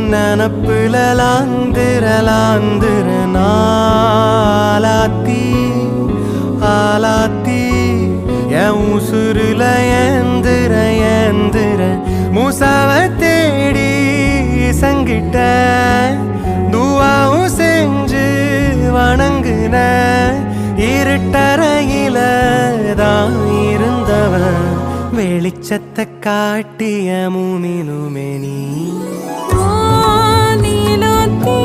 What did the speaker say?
நெனப்புல லாந்திர நாளாத்தி ஆலாத்தி என் உசுருல ஏந்திர மூசாவ தேடி சங்கிட்ட துவாவும் செஞ்சு வணங்குன இருட்டறையில தான் இருந்தவன் வெளிச்சத்தை காட்டிய மூமினுமே நீ நீலோத்தி